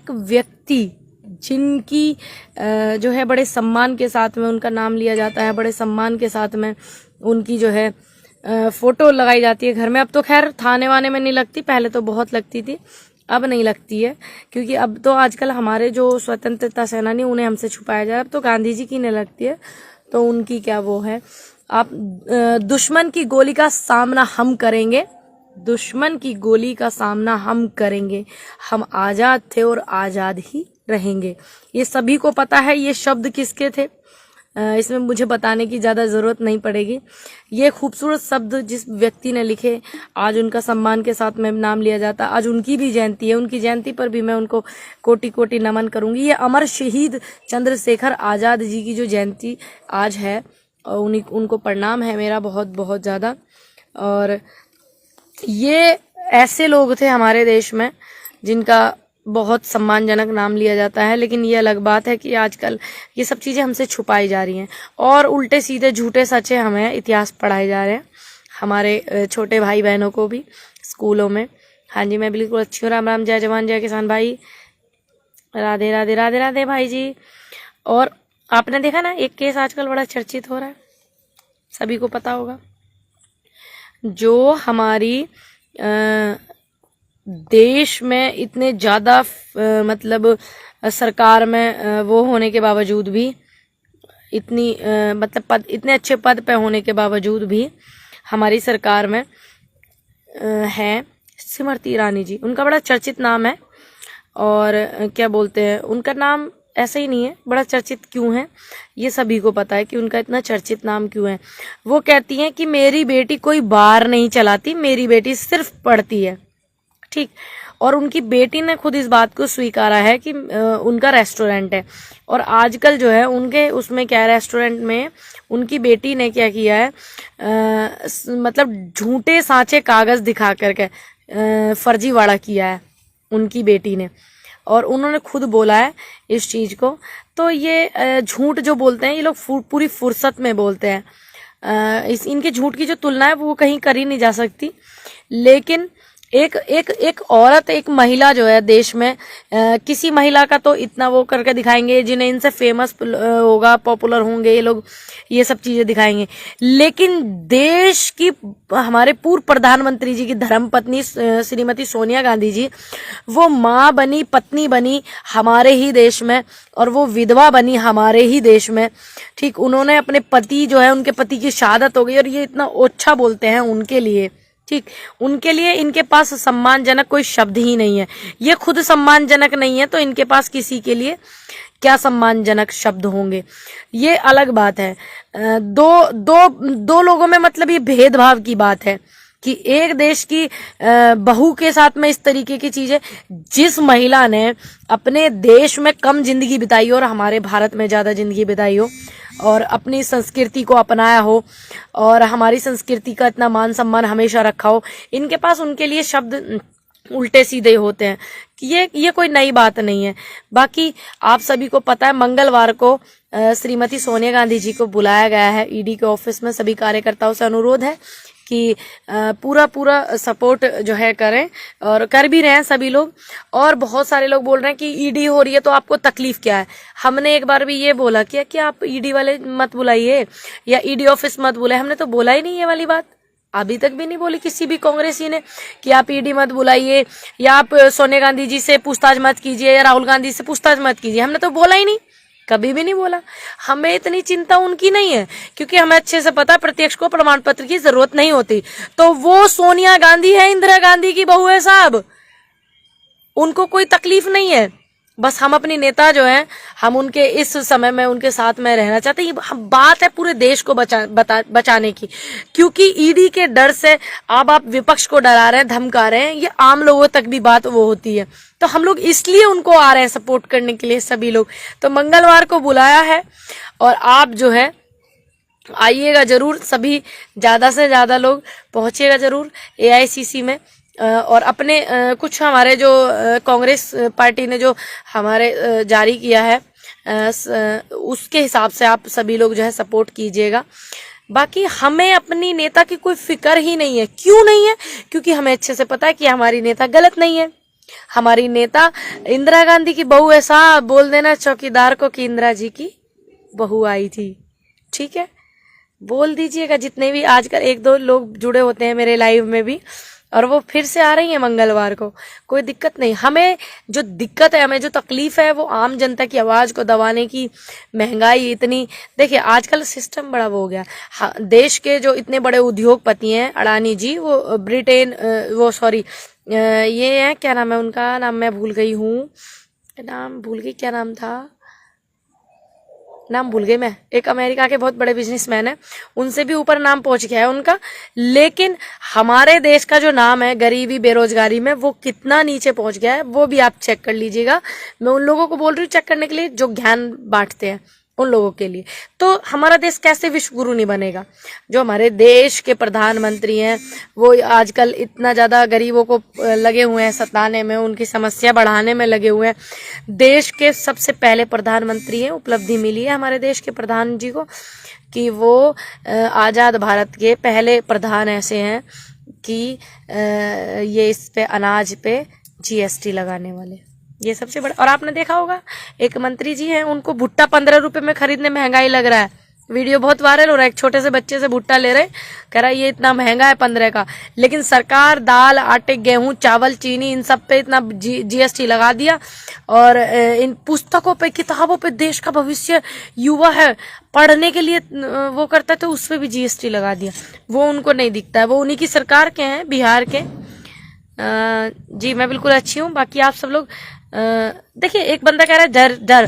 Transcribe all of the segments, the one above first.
एक व्यक्ति जिनकी जो है बड़े सम्मान के साथ में उनका नाम लिया जाता है, बड़े सम्मान के साथ में उनकी जो है फोटो लगाई जाती है घर में। अब तो खैर थाने वाने में नहीं लगती, पहले तो बहुत लगती थी, अब नहीं लगती है, क्योंकि अब तो आजकल हमारे जो स्वतंत्रता सेनानी उन्हें हमसे छुपाया जा रहा है। अब तो गांधी जी की नहीं लगती है, तो उनकी क्या वो है। आप दुश्मन की गोली का सामना हम करेंगे, दुश्मन की गोली का सामना हम करेंगे, हम आजाद थे और आजाद ही रहेंगे। ये सभी को पता है ये शब्द किसके थे, इसमें मुझे बताने की ज़्यादा ज़रूरत नहीं पड़ेगी। ये खूबसूरत शब्द जिस व्यक्ति ने लिखे, आज उनका सम्मान के साथ में नाम लिया जाता। आज उनकी भी जयंती है, उनकी जयंती पर भी मैं उनको कोटि कोटि नमन करूंगी। ये अमर शहीद चंद्रशेखर आज़ाद जी की जो जयंती आज है, उनको प्रणाम है मेरा बहुत बहुत ज़्यादा। और ये ऐसे लोग थे हमारे देश में जिनका बहुत सम्मानजनक नाम लिया जाता है, लेकिन ये अलग बात है कि आजकल ये सब चीज़ें हमसे छुपाई जा रही हैं और उल्टे सीधे झूठे सच्चे हमें इतिहास पढ़ाए जा रहे हैं, हमारे छोटे भाई बहनों को भी स्कूलों में। हाँ जी, मैं बिल्कुल अच्छी हूँ। राम राम, जय जवान जय किसान भाई, राधे राधे राधे राधे भाई जी। और आपने देखा ना, एक केस आजकल बड़ा चर्चित हो रहा है, सभी को पता होगा, जो हमारी देश में इतने ज़्यादा मतलब सरकार में वो होने के बावजूद भी, इतनी मतलब इतने अच्छे पद पे होने के बावजूद भी हमारी सरकार में है स्मृति ईरानी जी। उनका बड़ा चर्चित नाम है, और क्या बोलते हैं, उनका नाम ऐसा ही नहीं है, बड़ा चर्चित क्यों है ये सभी को पता है कि उनका इतना चर्चित नाम क्यों है। वो कहती हैं कि मेरी बेटी कोई बार नहीं चलाती, मेरी बेटी सिर्फ पढ़ती है, ठीक। और उनकी बेटी ने खुद इस बात को स्वीकारा है कि उनका रेस्टोरेंट है, और आजकल जो है उनके उसमें क्या है, रेस्टोरेंट में उनकी बेटी ने क्या किया है, मतलब झूठे सांचे कागज दिखा करके फर्जीवाड़ा किया है उनकी बेटी ने, और उन्होंने खुद बोला है इस चीज को। तो ये झूठ जो बोलते हैं ये लोग पूरी फुर्सत में बोलते हैं। इनके झूठ की जो तुलना है वो कहीं करी नहीं जा सकती। लेकिन एक औरत, एक महिला जो है देश में, किसी महिला का तो इतना वो करके दिखाएंगे, जिन्हें इनसे फेमस होगा, पॉपुलर होंगे ये लोग, ये सब चीजें दिखाएंगे। लेकिन देश की, हमारे पूर्व प्रधानमंत्री जी की धर्मपत्नी श्रीमती सोनिया गांधी जी, वो माँ बनी, पत्नी बनी हमारे ही देश में, और वो विधवा बनी हमारे ही देश में, ठीक। उन्होंने अपने पति जो है, उनके पति की शहादत हो गई, और ये इतना ओछा बोलते हैं उनके लिए, ठीक। उनके लिए इनके पास सम्मानजनक कोई शब्द ही नहीं है। ये खुद सम्मानजनक नहीं है तो इनके पास किसी के लिए क्या सम्मानजनक शब्द होंगे, ये अलग बात है। दो लोगों में मतलब ये भेदभाव की बात है कि एक देश की बहू के साथ में इस तरीके की चीजें, जिस महिला ने अपने देश में कम जिंदगी बिताई हो और हमारे भारत में ज्यादा जिंदगी बिताई हो, और अपनी संस्कृति को अपनाया हो, और हमारी संस्कृति का इतना मान सम्मान हमेशा रखा हो, इनके पास उनके लिए शब्द उल्टे सीधे होते हैं कि ये कोई नई बात नहीं है। बाकी आप सभी को पता है, मंगलवार को श्रीमती सोनिया गांधी जी को बुलाया गया है ईडी के ऑफिस में। सभी कार्यकर्ताओं से अनुरोध है कि पूरा सपोर्ट जो है करें, और कर भी रहे हैं सभी लोग। और बहुत सारे लोग बोल रहे हैं कि ईडी हो रही है तो आपको तकलीफ क्या है। हमने एक बार भी ये बोला कि आप ईडी वाले मत बुलाइए या ईडी ऑफिस मत बुलाइए, हमने तो बोला ही नहीं ये वाली बात, अभी तक भी नहीं बोली किसी भी कांग्रेसी ने कि आप ईडी मत बुलाइए, या आप सोनिया गांधी जी से पूछताछ मत कीजिए, या राहुल गांधी से पूछताछ मत कीजिए। हमने तो बोला ही नहीं, कभी भी नहीं बोला। हमें इतनी चिंता उनकी नहीं है, क्योंकि हमें अच्छे से पता है प्रत्यक्ष को प्रमाण पत्र की जरूरत नहीं होती। तो वो सोनिया गांधी है, इंदिरा गांधी की बहू है साहब, उनको कोई तकलीफ नहीं है। बस हम अपनी नेता जो है, हम उनके इस समय में उनके साथ में रहना चाहते हैं। हम बात है पूरे देश को बचाने की, क्योंकि ईडी के डर से अब आप विपक्ष को डरा रहे हैं, धमका रहे हैं, ये आम लोगों तक भी बात वो होती है। तो हम लोग इसलिए उनको आ रहे हैं सपोर्ट करने के लिए सभी लोग। तो मंगलवार को बुलाया है, और आप जो है आइएगा जरूर, सभी ज्यादा से ज्यादा लोग पहुंचिएगा जरूर एआईसीसी में। और अपने कुछ हमारे जो कांग्रेस पार्टी ने जो हमारे जारी किया है, उसके हिसाब से आप सभी लोग जो है सपोर्ट कीजिएगा। बाकी हमें अपनी नेता की कोई फिक्र ही नहीं है। क्यों नहीं है? क्योंकि हमें अच्छे से पता है कि हमारी नेता गलत नहीं है। हमारी नेता इंदिरा गांधी की बहू, ऐसा बोल देना चौकीदार को कि इंदिरा जी की बहू आई थी, ठीक है, बोल दीजिएगा। जितने भी आजकल एक दो लोग जुड़े होते हैं मेरे लाइव में भी, और वो फिर से आ रही है मंगलवार को, कोई दिक्कत नहीं। हमें जो दिक्कत है, हमें जो तकलीफ है, वो आम जनता की आवाज को दबाने की, महंगाई इतनी, देखिए आजकल सिस्टम बड़ा वो हो गया। देश के जो इतने बड़े उद्योगपति हैं, अडानी जी, वो ब्रिटेन, वो सॉरी, ये है, क्या नाम है उनका, नाम मैं भूल गई हूँ, नाम भूल गई, क्या नाम था, नाम भूल गई मैं। एक अमेरिका के बहुत बड़े बिजनेसमैन है, उनसे भी ऊपर नाम पहुंच गया है उनका। लेकिन हमारे देश का जो नाम है गरीबी बेरोजगारी में, वो कितना नीचे पहुंच गया है, वो भी आप चेक कर लीजिएगा। मैं उन लोगों को बोल रही हूँ चेक करने के लिए जो ज्ञान बांटते हैं, उन लोगों के लिए। तो हमारा देश कैसे विश्व गुरु नहीं बनेगा? जो हमारे देश के प्रधानमंत्री हैं, वो आजकल इतना ज्यादा गरीबों को लगे हुए हैं सताने में, उनकी समस्या बढ़ाने में लगे हुए हैं। देश के सबसे पहले प्रधानमंत्री हैं, उपलब्धि मिली है हमारे देश के प्रधान जी को कि वो आजाद भारत के पहले प्रधान ऐसे हैं कि ये इस पे अनाज पे GST लगाने वाले, ये सबसे बड़ा। और आपने देखा होगा एक मंत्री जी हैं, उनको भुट्टा 15 रुपए में खरीदने महंगाई लग रहा है, वीडियो बहुत वायरल हो रहा है। एक छोटे से बच्चे से भुट्टा ले रहे, कह रहा है ये इतना महंगा है 15 का, लेकिन सरकार दाल, आटे, गेहूं, चावल, चीनी, इन सब पे इतना GST लगा दिया। और इन पुस्तकों पे, किताबों पे, देश का भविष्य युवा है पढ़ने के लिए वो करता है, तो उस पे भी GST लगा दिया। वो उनको नहीं दिखता है, वो उन्हीं की सरकार के हैं, बिहार के। जी मैं बिल्कुल अच्छी हूँ। बाकी आप सब लोग देखिए, एक बंदा कह रहा है डर डर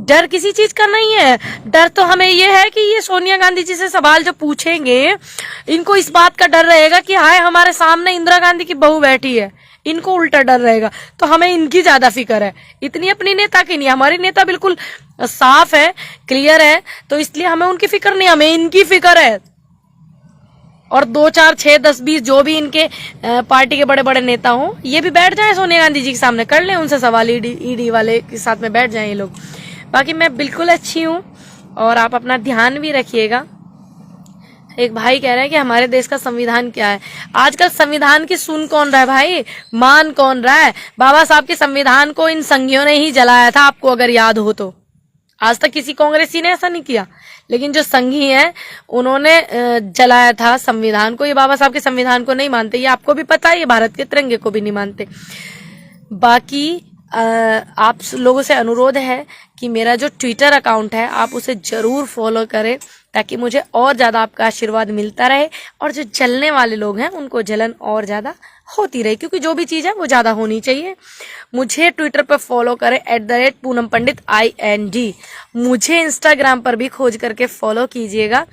डर किसी चीज का नहीं है। डर तो हमें ये है कि ये सोनिया गांधी जी से सवाल जब पूछेंगे, इनको इस बात का डर रहेगा कि हाय हमारे सामने इंदिरा गांधी की बहू बैठी है, इनको उल्टा डर रहेगा। तो हमें इनकी ज्यादा फिक्र है, इतनी अपनी नेता की नहीं। हमारी नेता बिल्कुल साफ है, क्लियर है, तो इसलिए हमें उनकी फिक्र नहीं, हमें इनकी फिक्र है। और 2, 4, 6, 10, 20 जो भी इनके पार्टी के बड़े बड़े नेता हों, ये भी बैठ जाए सोनिया गांधी जी के सामने, कर लें उनसे सवाल, ईडी वाले के साथ में बैठ जाएं ये लोग। बाकी मैं बिल्कुल अच्छी हूँ, और आप अपना ध्यान भी रखिएगा। एक भाई कह रहे हैं कि हमारे देश का संविधान क्या है। आजकल संविधान की सुन कौन रहा है भाई, मान कौन रहा है? बाबा साहब के संविधान को इन संघियों ने ही जलाया था, आपको अगर याद हो तो। आज तक किसी कांग्रेसी ने ऐसा नहीं किया, लेकिन जो संघी हैं उन्होंने जलाया था संविधान को। ये बाबा साहब के संविधान को नहीं मानते, ये आपको भी पता है, ये भारत के तिरंगे को भी नहीं मानते। बाकी आप लोगों से अनुरोध है कि मेरा जो ट्विटर अकाउंट है आप उसे जरूर फॉलो करें, ताकि मुझे और ज्यादा आपका आशीर्वाद मिलता रहे, और जो जलने वाले लोग हैं उनको जलन और ज्यादा होती रहे, क्योंकि जो भी चीज है वो ज्यादा होनी चाहिए। मुझे ट्विटर पर फॉलो करें @पूनम पंडित IND। मुझे इंस्टाग्राम पर भी खोज करके फॉलो कीजिएगा,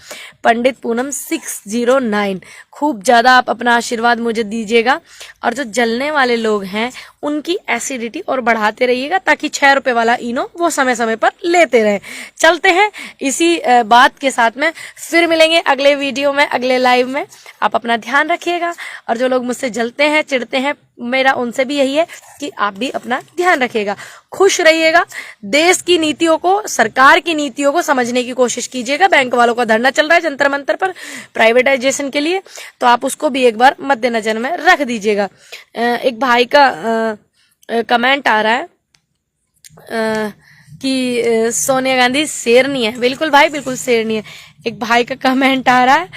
पंडित पूनम 609। खूब ज्यादा आप अपना आशीर्वाद मुझे दीजिएगा, और जो जलने वाले लोग हैं उनकी एसिडिटी और बढ़ाते रहिएगा, ताकि 6 रुपए वाला इनो वो समय समय पर लेते रहे। चलते हैं इसी बात के साथ में, फिर मिलेंगे अगले वीडियो में, अगले लाइव में। आप अपना ध्यान रखिएगा, और जो लोग मुझसे जलते हैं, चिढ़ते हैं, मेरा उनसे भी यही है कि आप भी अपना ध्यान रखिएगा, खुश रहिएगा, देश की नीतियों को, सरकार की नीतियों को समझने की कोशिश कीजिएगा। बैंक वालों का धरना चल रहा है जंतर मंतर पर प्राइवेटाइजेशन के लिए, तो आप उसको भी एक बार मद्देनजर में रख दीजिएगा। एक भाई का कमेंट आ रहा है कि सोनिया गांधी शेरनी है। बिल्कुल भाई, बिल्कुल शेरनी है। एक भाई का कमेंट आ रहा है,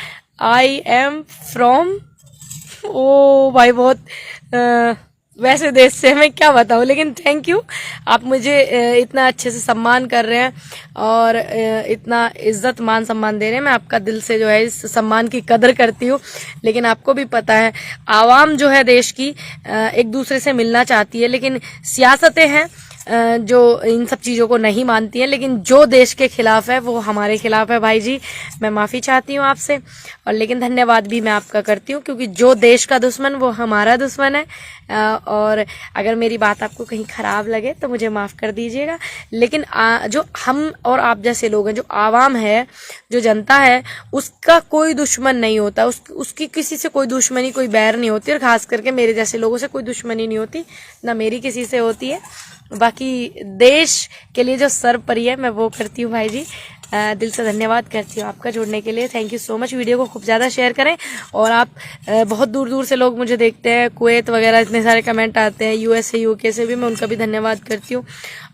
आई एम फ्रॉम, ओ भाई बहुत वैसे देश से, मैं क्या बताऊं, लेकिन थैंक यू, आप मुझे इतना अच्छे से सम्मान कर रहे हैं और इतना इज्जत मान सम्मान दे रहे हैं। मैं आपका दिल से जो है इस सम्मान की कदर करती हूँ। लेकिन आपको भी पता है, आवाम जो है देश की एक दूसरे से मिलना चाहती है, लेकिन सियासतें हैं जो इन सब चीजों को नहीं मानती है। लेकिन जो देश के खिलाफ है वो हमारे खिलाफ है भाई जी। मैं माफी चाहती हूँ आपसे, और लेकिन धन्यवाद भी मैं आपका करती हूँ, क्योंकि जो देश का दुश्मन वो हमारा दुश्मन है। और अगर मेरी बात आपको कहीं खराब लगे तो मुझे माफ कर दीजिएगा। लेकिन जो हम और आप जैसे लोग हैं, जो आवाम है, जो जनता है, उसका कोई दुश्मन नहीं होता, उसकी किसी से कोई दुश्मनी, कोई बैर नहीं होती, और खास करके मेरे जैसे लोगों से कोई दुश्मनी नहीं होती, ना मेरी किसी से होती है। बाकी देश के लिए जो सर्वोपरि है मैं वो करती हूँ भाई जी। दिल से धन्यवाद करती हूँ आपका जुड़ने के लिए। Thank you so much. Video को खूब ज़्यादा शेयर करें। और आप बहुत दूर दूर से लोग मुझे देखते हैं, कुवैत वगैरह इतने सारे कमेंट आते हैं, यूएस से यूके से भी, मैं उनका भी धन्यवाद करती हूँ।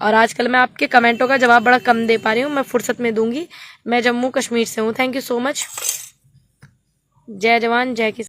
और आजकल मैं आपके कमेंटों का जवाब बड़ा कम दे पा रही हूँ, मैं फुर्सत में दूंगी। मैं जम्मू कश्मीर से हूँ। Thank you so much. जय जवान जय किसान।